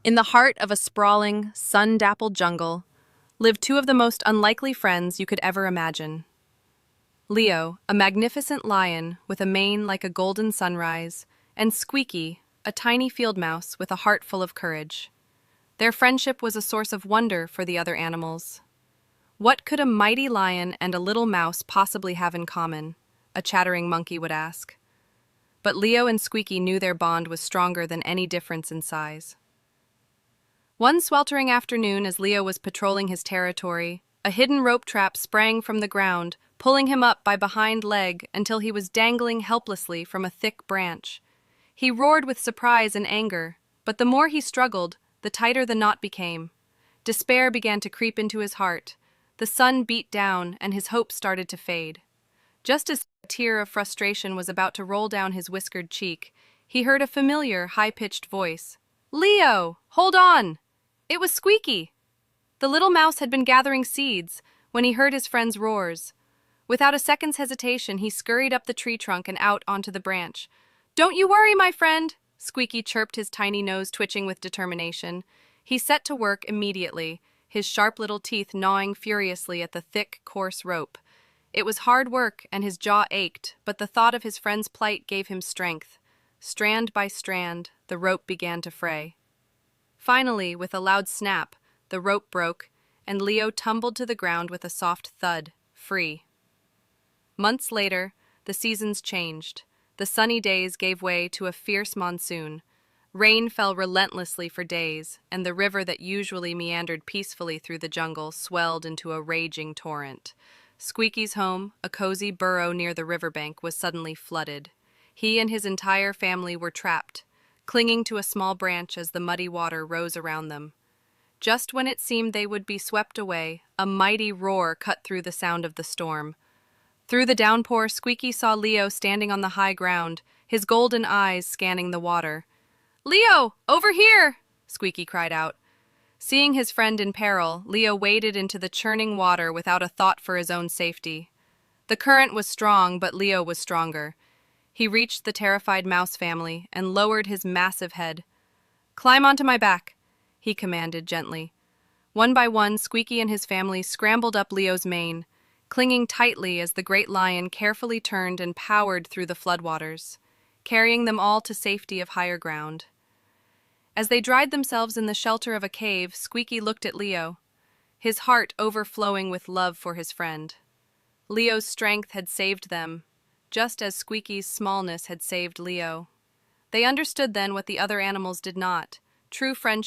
In the heart of a sprawling, sun-dappled jungle lived two of the most unlikely friends you could ever imagine. Leo, a magnificent lion with a mane like a golden sunrise, and Squeaky, a tiny field mouse with a heart full of courage. Their friendship was a source of wonder for the other animals. What could a mighty lion and a little mouse possibly have in common? A chattering monkey would ask. But Leo and Squeaky knew their bond was stronger than any difference in size. One sweltering afternoon, as Leo was patrolling his territory, a hidden rope trap sprang from the ground, pulling him up by behind leg until he was dangling helplessly from a thick branch. He roared with surprise and anger, but the more he struggled, the tighter the knot became. Despair began to creep into his heart. The sun beat down, and his hope started to fade. Just as a tear of frustration was about to roll down his whiskered cheek, he heard a familiar, high-pitched voice. "Leo, hold on!" It was Squeaky. The little mouse had been gathering seeds when he heard his friend's roars. Without a second's hesitation, he scurried up the tree trunk and out onto the branch. "Don't you worry, my friend," Squeaky chirped, his tiny nose twitching with determination. He set to work immediately, his sharp little teeth gnawing furiously at the thick, coarse rope. It was hard work, and his jaw ached, but the thought of his friend's plight gave him strength. Strand by strand, the rope began to fray. Finally, with a loud snap, the rope broke, and Leo tumbled to the ground with a soft thud, free. Months later, the seasons changed. The sunny days gave way to a fierce monsoon. Rain fell relentlessly for days, and the river that usually meandered peacefully through the jungle swelled into a raging torrent. Squeaky's home, a cozy burrow near the riverbank, was suddenly flooded. He and his entire family were trapped, clinging to a small branch as the muddy water rose around them. Just when it seemed they would be swept away, a mighty roar cut through the sound of the storm. Through the downpour, Squeaky saw Leo standing on the high ground, his golden eyes scanning the water. "Leo, over here!" Squeaky cried out. Seeing his friend in peril, Leo waded into the churning water without a thought for his own safety. The current was strong, but Leo was stronger. He reached the terrified mouse family and lowered his massive head. "Climb onto my back," he commanded gently. One by one, Squeaky and his family scrambled up Leo's mane, clinging tightly as the great lion carefully turned and powered through the floodwaters, carrying them all to safety of higher ground. As they dried themselves in the shelter of a cave, Squeaky looked at Leo, his heart overflowing with love for his friend. Leo's strength had saved them, just as Squeaky's smallness had saved Leo. They understood then what the other animals did not. True friendship